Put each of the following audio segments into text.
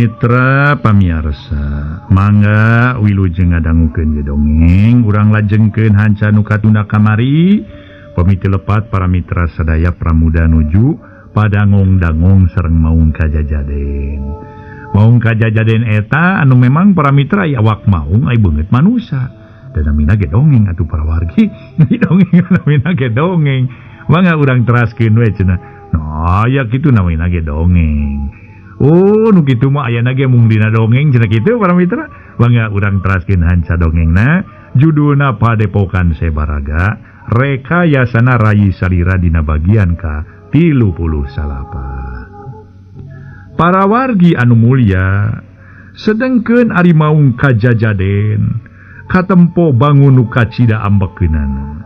Mitra pamirsa, mangga wilujeng ngadangukeun dongeng urang lajengkeun hanca nu katunda kamari. Pamiti lepat para mitra sadaya pramuda nuju padangong-dangong sareng maung kajajaden. Maung kajajaden eta anu memang para mitra aya awak maung ai beungeut manusa. Dan namina ge dongeng atuh para wargi. Dongeng namina ge dongeng. Mangga urang teraskeun we cenah. Nah, ya kitu namina ge dongeng. Oh, nu kitu mah aya ge mung dina dongeng cenah kitu para mitra. Mangga urang teraskeun hanca dongengna. Judulna Padepokan Sebaraga, rekayasana rayi salira dina bagian ka 38. Para wargi anu mulya, sedengkeun ari maung kajajaden katempo bangun nu kacida ambekeunana.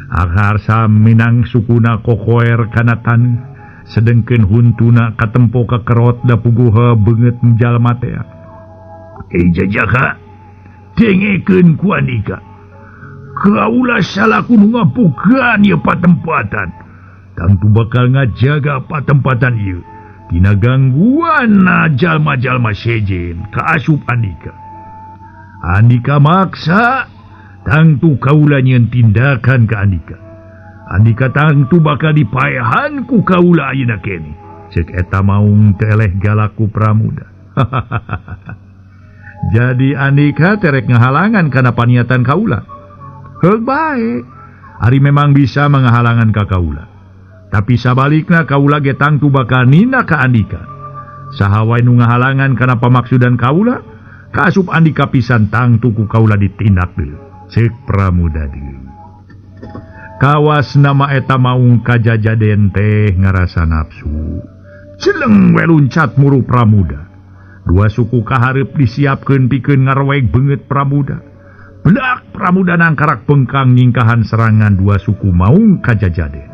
Akhar saminang sukuna kokoer kana taneuh, sedengkeun huntuna katempo ka kerot da puguh beungeut jalma teh. Jajaka dengekeun ku andika. Kaula salaku nu ngapukeun ieu patempatan. Tangtu bakal ngajaga patempatan ieu tina gangguanna jalma-jalma sejen ka asup andika. Andika maksa tangtu kaula nyieun tindakan ka andika. Andika tangtu bakal dipaehan ku kaula ayeuna kene. Ceuk eta maung teh eleh galaku pramuda. Jadi andika terek ngahalangan kana paniatan kaula. Heug bae. Ari memang bisa mengahalangan ka kaula. Tapi sabalikna kaula ge tangtu bakal nina ka andika. Saha wae nu ngahalangan kana pamaksudan kaula, kaasup andika pisan tangtu ku kaula ditindak deui. Ceuk pramuda deui. Kawas nama eta maung kajajaden teh ngarasa nafsu. Celeng we luncat muru pramuda. Dua suku kahareup disiapkeun pikeun ngarweg beungeut pramuda. Bedak pramuda nangkarak pengkang nyingkahan serangan dua suku maung kajajaden.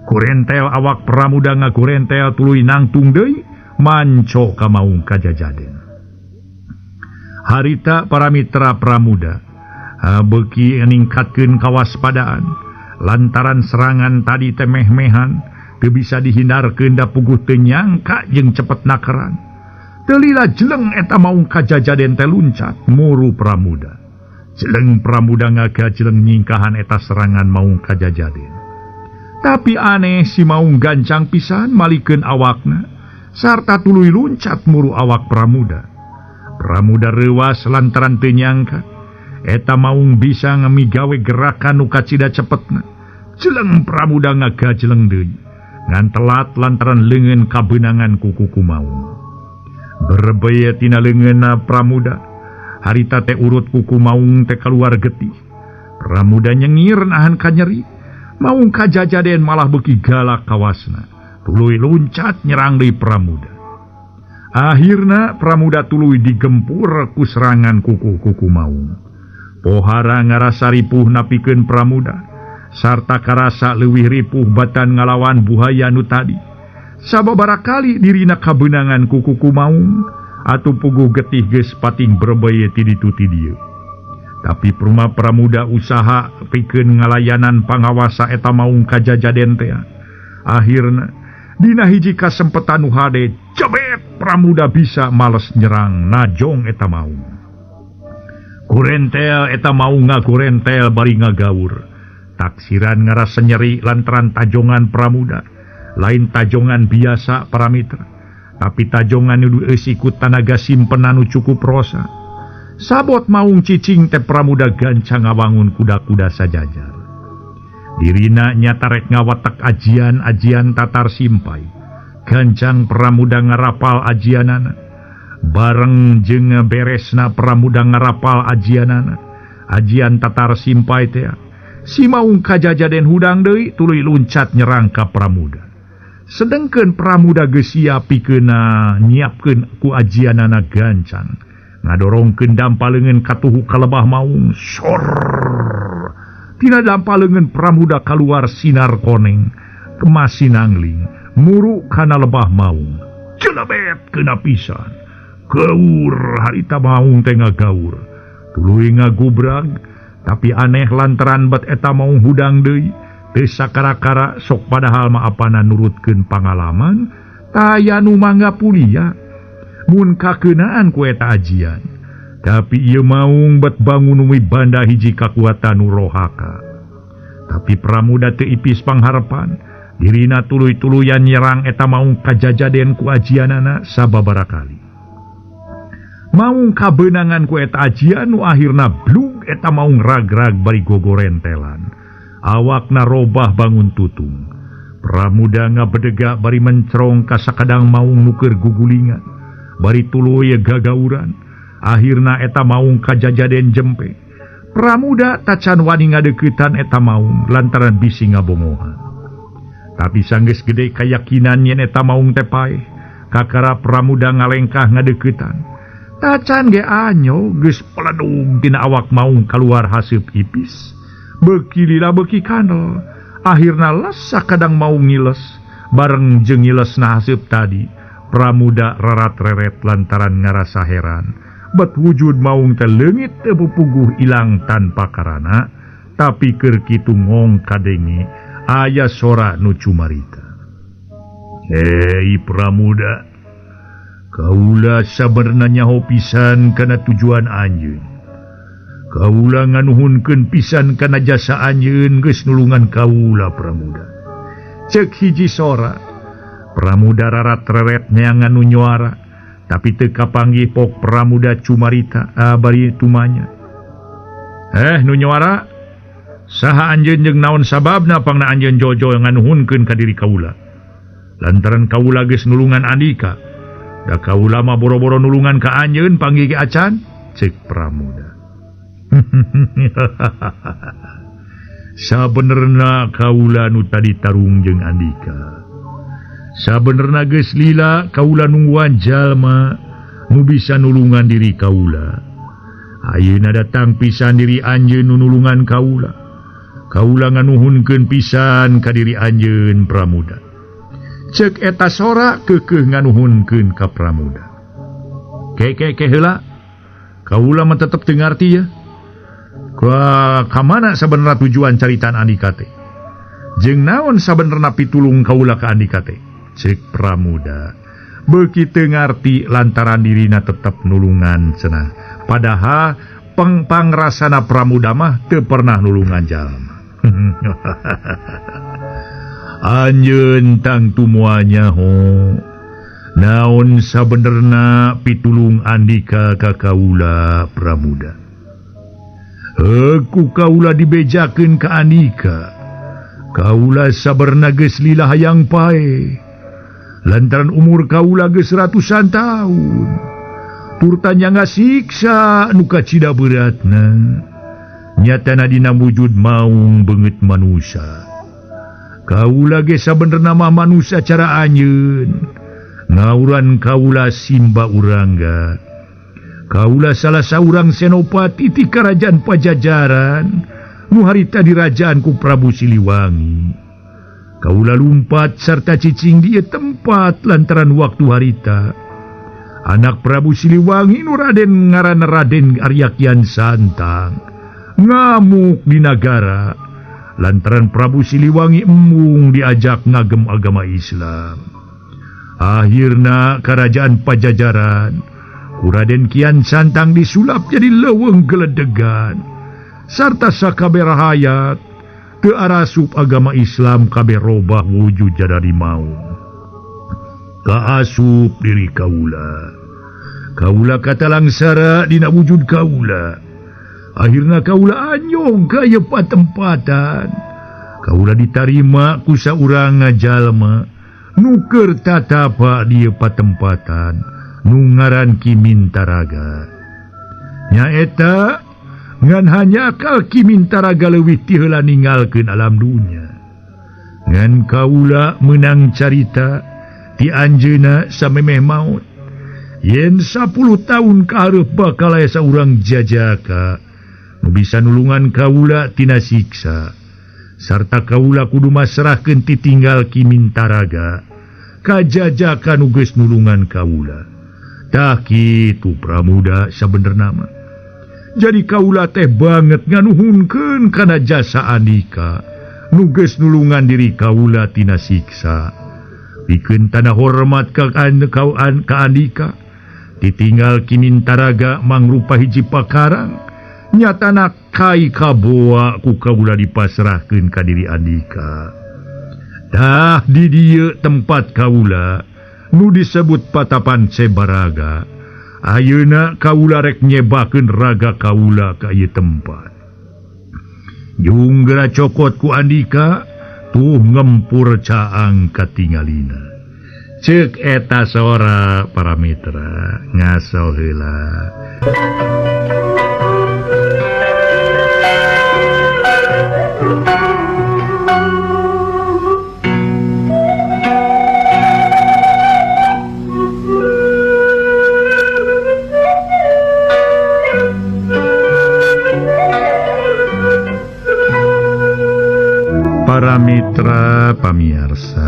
Kurentel awak pramuda ngakurentel tuluy nangtung deui manco ka maung kajajaden. Harita para mitra pramuda beuki ningkatkeun kawaspadaan lantaran serangan tadi teh meh-mehan teu bisa dihindarkeun da puguh teu nyangka jeung cepet nakeran. Teu lila jeleng eta maung kajajaden teh luncat muru pramuda. Jeleng pramuda ngagajeleng nyingkahan eta serangan maung kajajaden. Tapi aneh si maung gancang pisan malikeun awakna sarta tuluy luncat muru awak pramuda. Pramuda reuwas lantaran teu nyangka eta maung bisa ngamigawe gerakan nu kacida cepetna. Jeleng pramuda ngagajeleng deui ngan telat lantaran leungeun kabeunangan ku kuku maung. Berbaya tina leungeunna pramuda, harita teh urut kuku maung teh kaluar getih. Pramuda nyengir nahan kanyeri, maung kajajaden malah beuki galak kawasna. Tuluy luncat nyerang deui pramuda. Akhirna pramuda tuluy digempur ku serangan kuku-kuku maung. Pohara ngarasa ripuh napikeun pramuda, sarta karasa leuwih ripuh batan ngalawan buhaya nu tadi. Sababaraha kali dirina kabeunangan ku kuku maung, atuh puguh getih geus pating berbaya ti ditu ti dieu. Tapi pruma pramuda usaha pikeun ngalayanan pangawasa eta maung kajajaden teh. Akhirna dina hiji kasempetan nu hade, jebet pramuda bisa males nyerang najong eta maung. Kurentel eta maung ngakurentel bari ngagaur. Taksiran ngarasa nyeri lantaran tajongan pramuda. Lain tajongan biasa para mitra, tapi tajongan nu geus ikut tanaga simpenan nu cukup rosa. Sabot maung cicing teh pramuda gancang ngawangun kuda-kuda sajajar. Dirina nya tarek ngawatek ajian-ajian tatar simpai. Gancang pramuda ngarapal ajianana. Bareng jeung beresna pramuda ngarapal ajianana. Ajian tatar simpai teh. Si maung kajajaden hudang deui tuluy luncat nyerang ka pramuda. Sedengkeun pramuda geus siap pikeun nyiapkeun ku ajianana gancang. Ngadorongkeun dampaleungeun katuhu ka lebah maung. Sor. Tina dampaleungeun pramuda kaluar sinar koneng, kemas sinangling, muru kana lebah maung. Celebet keuna pisan. Gaur harita maung teh ngagaur. Tuluy ngagubrag, tapi aneh lantaran bet eta maung hudang deui. Teu sakara-kara sok padahal maapana nurutkeun pangalaman, taya nu mangga pulia. mun kakeunaan ku eta ajian, tapi ieu maung bet bangun umi banda hiji kakuatan nu rohaka. Tapi Pramuda teu ipis pangharepan, dirina tuluy-tuluyan nyerang eta maung kajajaden ku ajianana sababaraha kali. Maung kabeunangan ku eta ajian nu akhirna blug eta maung ragrag bari gogorentelan. Awakna robah bangun tutung. Pramuda ngabedega bari mencrong ka sakadang maung nuker gugulingan. Bari tuluy gagauran. Akhirna eta maung kajajaden jempe. Pramuda tacan wani ngadeuketan eta maung lantaran bisi ngabomohan. Tapi sanggeus gede kayakinan yen eta maung teh paeh, kakara Pramuda ngalengkah ngadeuketan. Tacan ge anyo geus peledung tina awak maung kaluar haseup ipis. Beuki lila beuki kandel. Akhirna les sakadang maung ngiles. Bareng jeung ngilesna haseup tadi, Pramuda rarat-reret lantaran ngarasa heran. Bet wujud maung teh leungit teu pupuguh ilang tanpa karana, tapi keur kitu ngong kadenge aya sora nu cumarita. Hei Pramuda, kaula sabarna nyaho pisan kana tujuan anjeun. Kaula nganuhunkeun pisan kana jasa anjeun geus nulungan kaula Pramuda. Ceuk hiji sora. Pramuda rarat-reret neangan nu nyoara, tapi teu kapanggih pok Pramuda cumarita bari tumanya. Nu nyoara, saha anjeun jeung naon sababna pangna anjeun jojo nganuhunkeun ka diri kaula? Lantaran kaula geus nulungan Andika. Da kaula mah boro-boro nulungan ka anjeun panggih ge acan? Ceuk Pramuda. Sabenerna kaula nu tadi tarung jeung Andika. Sabenerna geus lila kaula nungguan jalma nu bisa nulungan diri kaula. Ayeuna datang pisan diri anjeun nu nulungan kaula. Kaula nganuhunkeun pisan ka diri anjeun Pramuda. Ceuk eta sora keukeuh nganuhunkeun ka Pramuda. Ke heula. Kaula mah tetep teu ngarti ya. Ka mana sabenerna tujuan caritaan Andika teh? Jeung naon sabenerna pitulung kaula ka Andika teh? Ceuk Pramuda. Beuki teu ngarti lantaran dirina tetep nulungan cenah. Padahal pangrasana Pramuda mah teu pernah nulungan jalma. Anjeun tang tumuanya ho. Naon sabenerna pitulung Andika ka kaula Pramuda? Aku kaula dibejakeun ka Andika. Kaula sabarna geus lila hayang pae. Lantaran umur kaula geus ratusan taun. Turtanya ngasiksa nu kacida beratna. Nyatana dina wujud maung beungeut manusia. Kaula ge sabenerna mah manusia cara anjeun. Ngauran kaula Simba Urangga. Kaula salah saurang senopati ti kerajaan Pajajaran nu harita dirajaan ku Prabu Siliwangi. Kaula lumpat sarta cicing di tempat lantaran waktu harita. Anak Prabu Siliwangi nu Raden ngaranna Raden Arya Kian Santang ngamuk di nagara lantaran Prabu Siliwangi embung diajak ngagem agama Islam. Akhirna kerajaan Pajajaran Raden Kian Santang disulap jadi leuweung geledegan. Sarta sakabeh rahayat teu arasup agama Islam kabeh robah wujud jadi maung. Kaasup diri kaula. Kaula kata langsara dina wujud kaula. Akhirna kaula anyong ka ieu patempatan. Kaula ditarima ku saurang jalma nu keur tatapa di ieu patempatan. Nungaran Ki Mintaraga. Nyaeta ngan hanya kal Ki Mintaraga leuwih ti heula ninggalkeun alam dunya. Ngan kaula meunang carita ti anjeunna samemeh maut. Yen 10 taun kahareup bakal aya saurang jajaka nu bisa nulungan kaula tina siksa. Sarta kaula kudu masrahkeun titinggal Ki Mintaraga ka jajaka nu geus nulungan kaula. Tah kitu Pramuda sabenerna mah. Jadi kaula teh banget nganuhunkeun kana jasa Andika nu geus nulungan diri kaula tina siksa. Pikeun tanda hormat ka Andika ditinggal Kimintaraga mangrupa hiji pakarang nyatana kai kaboa ku kaula dipasrahkeun ka diri Andika. Dah di dieu tempat kaula nu disebut Patapan Sebaraga. Ayeuna kaula rek nyebakeun raga kaula ka ieu tempat. Jung geura cokot ku Andika tuh ngempur caang katingalina. Ceuk eta sora para mitra ngaso heula. Para mitra pamiarsa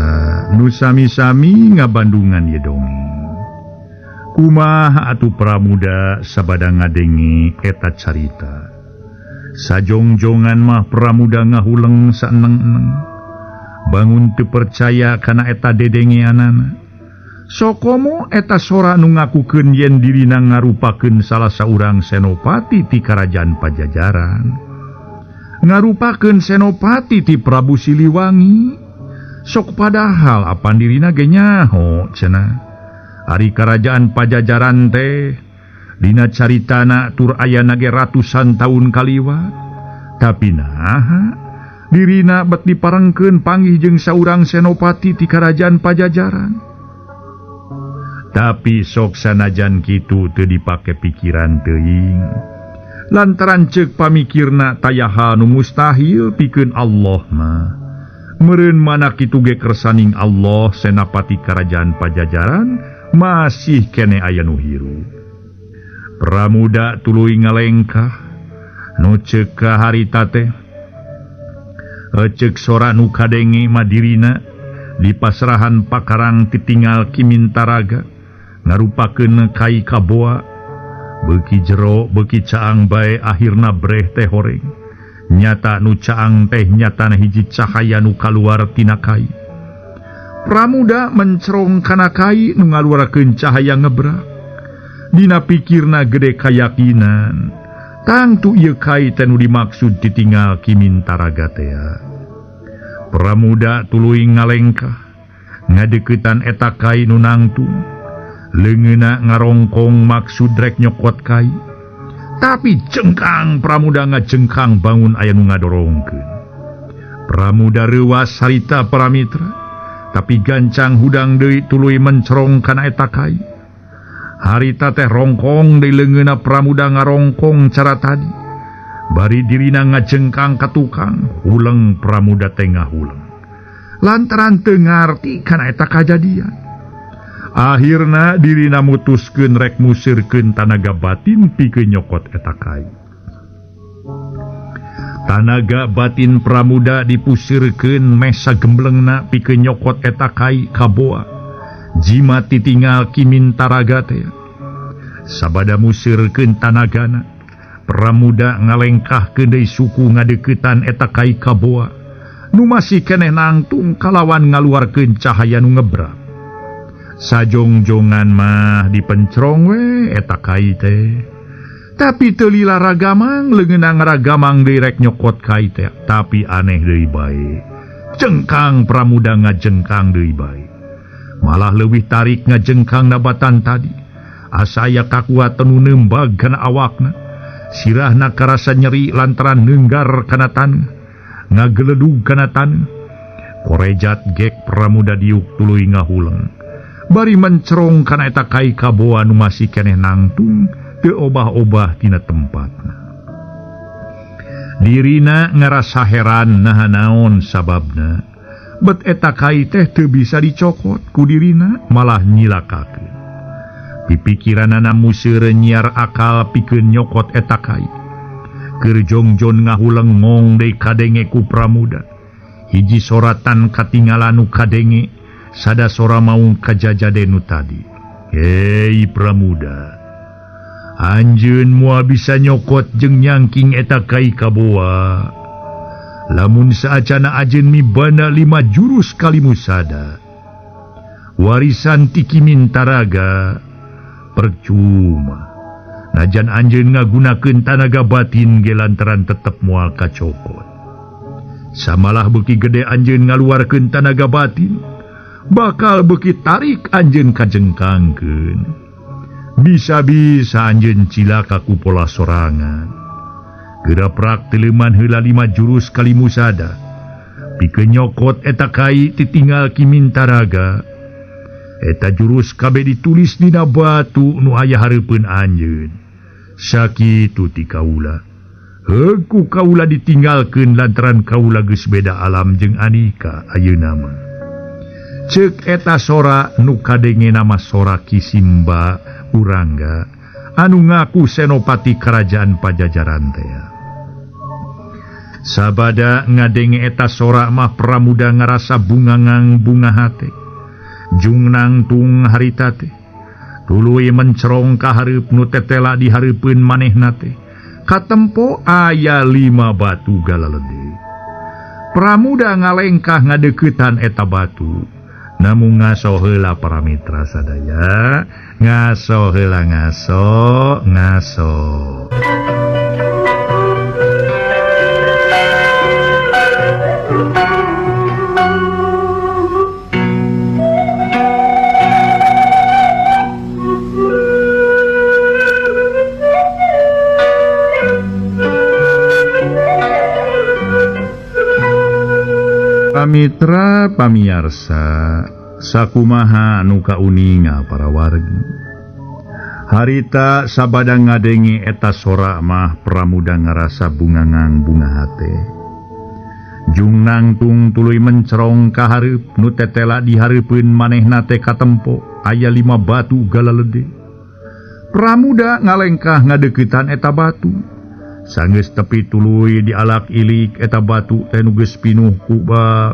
nu sami-sami ngabandungan ye dongeng. Kumaha atuh Pramuda sabada ngadenge eta carita. Sajongjongan mah Pramuda ngahuleng saeneng-eneng. Bangun teu percaya kana eta dedengeanana. Sokomo eta sora nu ngakukeun yen dirina ngarupakeun salah saurang senopati ti Karajaan Pajajaran. Ngarupakeun senopati ti Prabu Siliwangi. Sok padahal apan dirina ge nyaho cenah. Ari Karajaan Pajajaran teh dina caritana tur ayana ge ratusan taun kaliwat. Tapi naha dirina bet diparengkeun panggih jeung saurang senopati ti Karajaan Pajajaran. Tapi sok sanajan kitu teu dipake pikiran teuing. Lantaran ceuk pamikirna tayaha nu mustahil pikeun Allah mah. Meureun mana kitu ge kersaning Allah senapati Karajaan Pajajaran masih kene aya nu hirup. Pramuda tuluy ngalengkah nu ceuk ka harita teh. Ceuk sora nu kadenge madirina di pasrahan pakarang titinggal Kimintaraga ngarupakeun kai kaboa. Beuki jero beuki caang bae akhirna breh teh horeng. Nyata nu caang teh nyatana hiji cahaya nu kaluar tina kai. Pramuda mencerong kana kai nu ngaluarkeun cahaya ngebrak. Dina pikirna gede kayakinan tangtu ieu kai teh nu dimaksud ditinggal Kimintaraga teh. Pramuda tuluy ngalengkah ngadeuketan eta kai nu nangtung. Leungeuna ngarongkong maksud rek nyokot kai. Tapi jengkang Pramuda ngajengkang bangun aya nu ngadorongkeun. Pramuda reuwas harita para mitra. Tapi gancang hudang deui tuluy mencerong kana eta kai. Harita teh rongkong deui leungeuna Pramuda ngarongkong cara tadi. Bari dirina ngajengkang ka tukang, huleng Pramuda teh ngahuleng. Lantaran teu ngarti kana eta kajadian. Akhirna dirina mutuskeun rek musirkeun tanaga batin pikeun nyokot eta kai. Tanaga batin Pramuda dipusirkeun meh sagemblengna pikeun nyokot eta kai kaboa. Jimat ditinggal Kimintaraga teh. Sabada musirkeun tanagana, Pramuda ngalengkahkeun deui suku ngadeuketan eta kai kaboa. Nu masih keneh nangtung kalawan ngaluarkeun cahaya nu ngebrak. Sajongjongan mah dipencrong we eta kai teh. Tapi teu lila ragamang leungeuna ngaragamang deui rek nyokot kai teh. Tapi aneh deui bae. Jengkang Pramuda ngajengkang deui bae. Malah leuwih tarik ngajengkang nabatan tadi. Asa aya kakuatan nu nembag kana awakna. Sirahna karasa nyeri lantaran neunggar kana taneuh. Ngageledug kana taneuh. Korejat gek Pramuda diuk tuluy ngahuleng. Bari mencerong kana eta kai kaboa nu masih keneh nangtung teu obah-obah tina tempatna. Dirina ngarasa heran naha naon sababna. Bet eta kai teh teu bisa dicokot ku dirina malah nyilakakeun. Pipikiranana museur nyiar akal pikeun nyokot eta kai. Keur jongjon ngahuleng ngong deui kadenge ku Pramuda. Hiji soratan katinggalan nu kadenge. Sada sora maung kajajade nu tadi. Hei Pramuda, anjeun moal bisa nyokot jeung nyangking eta kai kaboa. Lamun saacana ajeun mibana 5 jurus kali musada. Warisan ti Kimintaraga percuma. Najan anjeun ngagunakeun tanaga batin ge lantaran tetep moal kacokot. Samalah beuki gede anjeun ngaluarkeun tanaga batin, bakal beuki tarik anjeun kajengkangkeun. Bisa-bisa anjeun cilaka ku pola sorangan. Geraprak teleman heula 5 jurus kalimusada. Pikeun nyokot eta kai titinggal ki Mintaraga. Eta jurus kabeh ditulis dina batu nu aya hareupeun anjeun. Sakitu ti kaula. Heuku kaula ditinggalkeun lantaran kaula geus beda alam jeung Anika ayeuna mah. Ceuk eta sora nu kadenge nama sora Kisimba Urangga anu ngaku senopati kerajaan Pajajaran teh. Sabada ngadenge eta sora mah Pramuda ngarasa bungangang bunga hate. Jungnang tung harita teh. Tuluy mencerong ka hareup nu tetela di hareupeun manehna teh. Katempo aya 5 batu galalede. Pramuda ngalengkah ngadeuketan eta batu. Namun ngaso heula para mitra sadaya, ngaso heula ngaso. Mitra pamiarsa sakumaha anu kauninga para wargi. Harita sabada ngadenge eta sora mah Pramuda ngarasa bungangang bunga hate. Jungnang tung tuluy mencerong ka hareup nu tetela di hareupeun manehna teh katempo aya 5 batu galalede. Pramuda ngalengkah ngadeuketan eta batu. Sanggeus tepi tuluy dialak ilik eta batu teh nu geus pinuh ku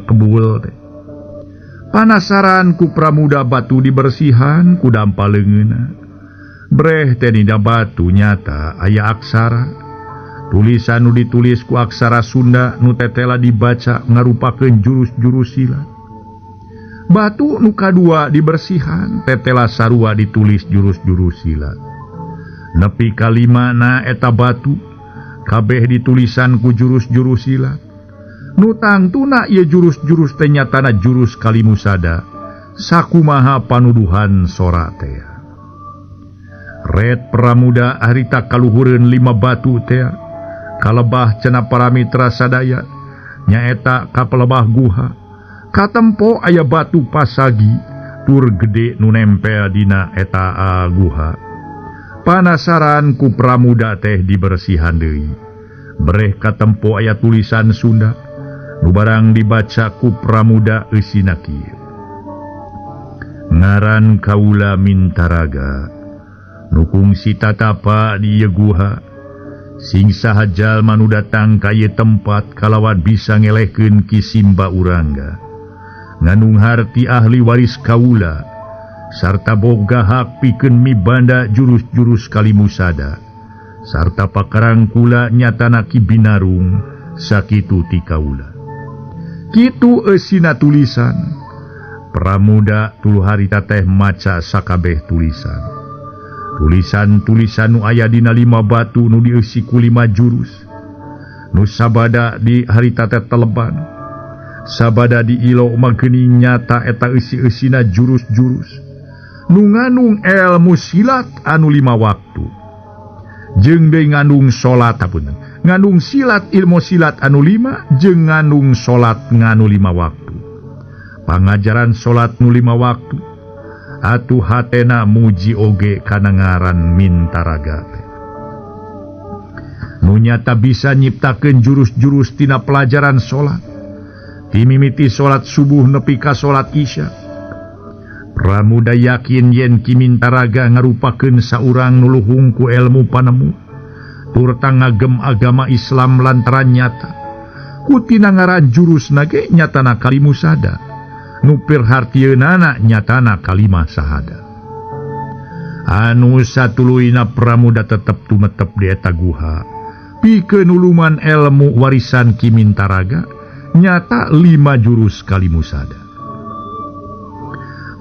kebuel teh. Panasaran ku Pramuda batu dibersihan ku dampaleungeuna. Breh teh dina batu nyata aya aksara. Tulisan nu ditulis ku aksara Sunda nu tetela dibaca ngarupakeun jurus-jurus silat. Batu nu kadua dibersihan tetela sarua ditulis jurus-jurus silat. Nepi kalimana eta batu kabeh ditulisan ku jurus-jurus silat. Nu tangtuna ieu jurus-jurus teh nyatana jurus kalimusada. Sakumaha panuduhan sora teh. Red Pramuda harita kaluhureun 5 batu teh. Kalebah cenah para mitra sadaya nyaeta ka pelebah guha. Katempo aya batu pasagi tur gede nu nempel dina eta guha. Panasaran ku Pramuda teh dibersihan deui. Breh katempo aya tulisan Sunda nu barang dibaca ku Pramuda eusina kieu. Ngaran kaula Mintaraga nu kungsi tatapa di ieu guha. Sing saha jalma nu datang ka ieu tempat kalawan bisa ngelehkeun Kisimba Urangga. Ngandung harti ahli waris kaula. Sarta boga hak pikeun mibanda jurus-jurus kalimusada. Sarta pakarang kula nyatana Ki Binarung sakitu ti kaula. Kitu eusina tulisan. Pramuda tuluy harita teh maca sakabeh tulisan. Tulisan-tulisan nu aya dina 5 batu nu dieusi ku 5 jurus. Nu sabada di harita teh teleban. Sabada di ilo mageuning nyata eta eusi-eusina jurus-jurus. Nu ngandung ilmu silat anu 5 waktu. Jeung deui ngandung salat hapunten. Ngandung silat ilmu silat anu 5 jeung ngandung salat nganu 5 waktu. Pangajaran salat nu 5 waktu. Atuh hatena muji oge kana ngaran Mintaraga teh. Nu nyata bisa nyiptakeun jurus-jurus tina pelajaran salat. Ti mimiti salat subuh nepi ka salat isya. Pramuda yakin yen Ki Mintaraga ngarupakeun saurang nu luhung ku ilmu panemu tur ngagem agama Islam lantaran nyata ku tina ngaran jurusna ge nyatana kalimusada nu perhartieunana nyatana kalimah sahada. Anu satuluyna Pramuda tetep tumetep di eta guha pikeun uluman ilmu warisan Ki Mintaraga nyata 5 jurus kalimusada.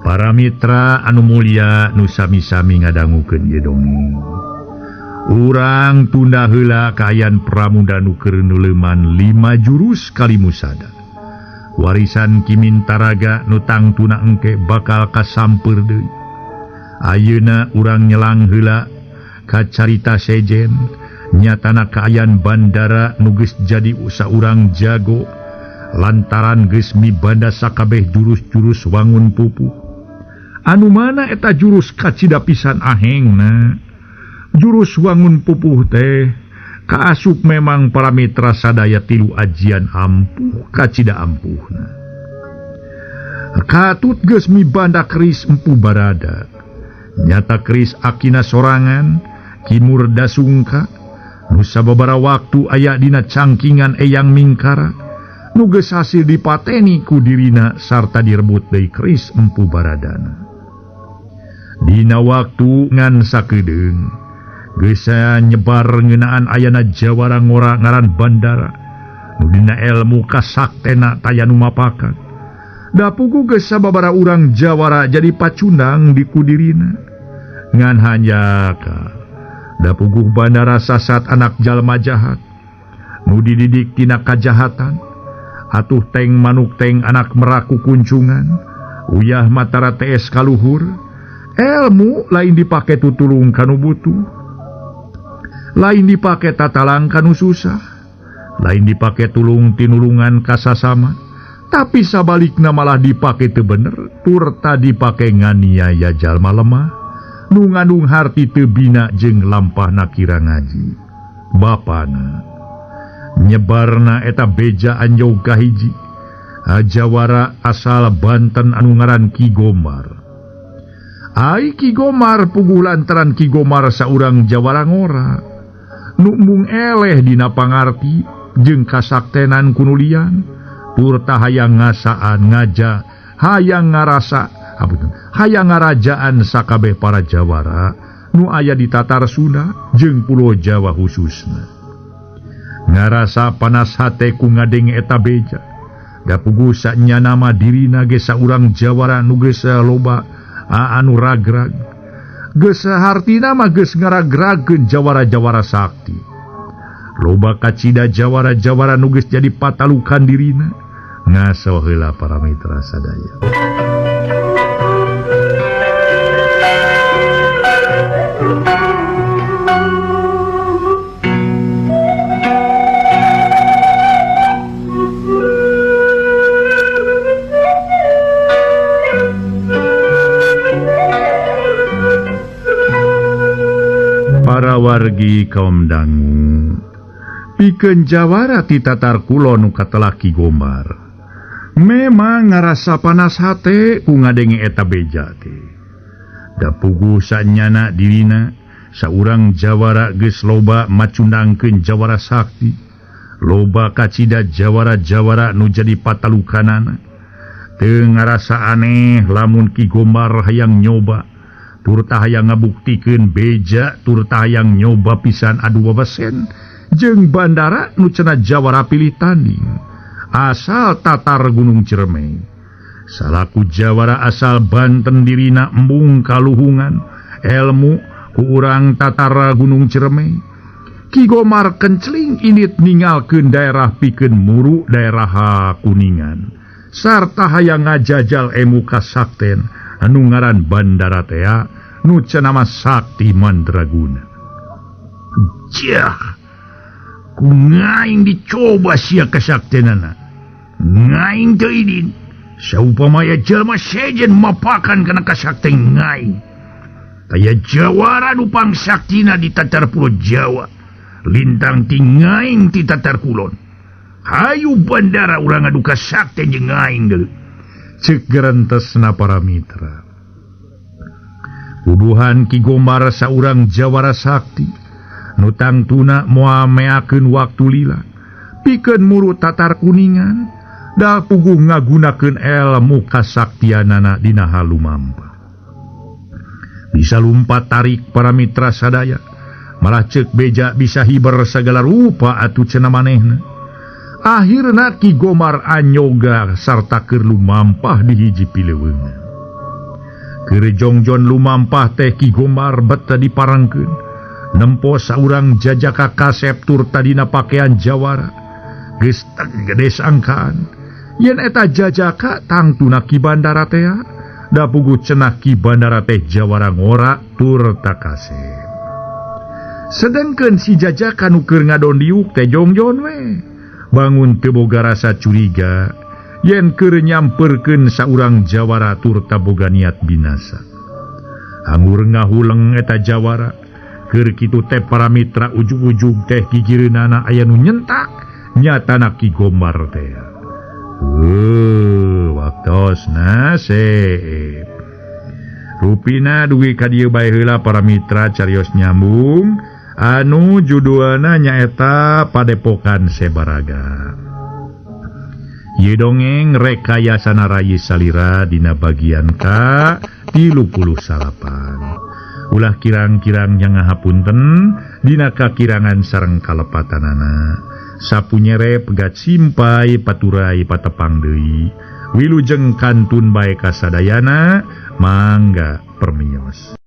Para mitra anu mulia nu sami-sami ngadangukeun ieu dongeng. Urang tunda heula kaayaan Pramuda nu keur nuleuman 5 jurus Kalimusada. Warisan Kimintaraga nu tangtuna engke bakal kasampeur deui. Ayeuna urang nyelang heula ka carita sejen nyatana kaayaan bandara nu geus jadi saurang jago lantaran geus mibanda sakabeh jurus-jurus wangun pupuh. Anu mana eta jurus kacida pisan ahengna. Jurus wangun pupuh teh kaasup memang para mitra sadaya tilu ajian ampuh kacida ampuhna. Katut geus mibanda keris empu barada. Nyata keris akina sorangan kimur dasungka nu sababaraha waktu aya dina cangkingan eyang mingkara nu geus hasil dipateni ku dirina sarta direbut deui keris empu baradana. Dina waktu ngan sakedeung geus nyebar ngeunaan ayana jawara ngora ngaran bandara nu dina elmu kasaktena taya nu mapakan. Da puguh geus sababaraha urang jawara jadi pacundang di kudirina. Ngan hanjaka da puguh bandara sasat anak jalma jahat nu dididik tina kajahatan. Atuh teng manuk teng anak meraku kuncungan uyah matara tees kaluhur. Elmu lain dipake tutulung kanu butuh, lain dipake tatalang kanu susah, lain dipake tulung tinulungan kasasama, tapi sabalikna malah dipake teu bener, turta dipake nganiaya jalma lemah, nu ngandung harti teu bina jeung lampahna kira ngaji. Bapana nyebarna eta beja anjau kahiji, jawara asal Banten anu ngaran Ki Gomar. Ai Ki Gomar puguh lantaran Ki Gomar saurang jawara ngora nu mung eleh dina pangarti jeung kasaktenan kunulian turta hayang ngasaan ngaja hayang ngarasa hayang ngarajaan sakabeh para jawara nu aya di Tatar Sunda jeung Pulo Jawa khususna. Ngarasa panas hate ku ngadenge eta beja da puguh sanyana nama dirina ge saurang jawara nu geus loba anu ragrag geus hartina mah geus ngaragrageun jawara-jawara sakti. Loba kacida jawara-jawara nu geus jadi patalukan dirina. Ngaso heula para mitra sadaya. Para wargi kaum dangu pikeun jawara ti Tatar Kulon nu katelah Ki Gomar memang ngarasa panas hate ku ngadenge eta beja teh. Da puguh sanyana dirina saurang jawara geus loba macundangkeun jawara sakti, loba kacida jawara-jawara nu jadi patalukanana. Teu ngarasa aneh lamun Ki Gomar hayang nyoba turta hayang ngabuktikeun beja turta hayang nyoba pisan adu wawasen jeung bandara nu cenah jawara pilih tanding asal Tatar Gunung Ciremay. Salaku jawara asal Banten dirina embung kaluhungan elmu ku urang Tatar Gunung Ciremay. Ki Gomar kencling init ninggalkeun daerah pikeun muru daerah Kuningan sarta hayang ngajajal emu kasakten anu ngaran bandara teh nu cenama Sakti Mandraguna. Jah, ku ngaing dicoba sia kasaktenana. Ngaing teu idin, saupamaya jalma sejen mapakan kana kasakten ngaing. Taya jawara nu pangsaktina di Tatar Pulo Jawa, lintang ti ngaing ti Tatar Kulon. Hayu bandara urang adu kasakten jeung ngaing deui. Ceuk gerentesna para mitra. Tuduhan Ki Gomar saurang jawara sakti nu tangtuna moal meakeun waktu lila pikeun muru Tatar Kuningan da puguh ngagunakeun elmu kasaktianana dina halumampa. Bisa lumpat tarik para mitra sadaya malah ceuk beja bisa hiber sagala rupa atuh cenah manehna. Akhirna Ki Gomar anyoga sarta keur lumampah di hiji pileweungan. Kerejongjon lumampah teh Ki Gombar beta diparangkeun. Nempo saurang jajaka kasep tur tadina pakaian jawara. Geus gede sangkaan. Yen eta jajaka tangtuna Ki Bandara teh, da puguh cenah Ki Bandara teh jawara ngora tur takasep. Sedengkeun si jajaka nu keur ngadondiuk teh jongjon we. Bangun teu boga rasa curiga yen keur nyamperkeun saurang jawara tur taboga niat binasa. Anggur ngahuleng eta jawara, keur kitu teh para mitra ujug-ujug teh gigireunana aya nu nyentak nyatana Ki Gombar teh. Waktos nasib. Rupina dugi ka dieu bae heula para mitra carios nyambung anu judulna nyaeta Padepokan Sebaraga. Ieu dongeng rekayasana Rayi Salira dina bagian ka 38. Ulah kirang-kirang nya ngahapunten dina kakirangan sareng kalepatanana. Sapunyere pegat simpai paturai patepang deui. Wilujeng kantun bae kasadayana mangga permios.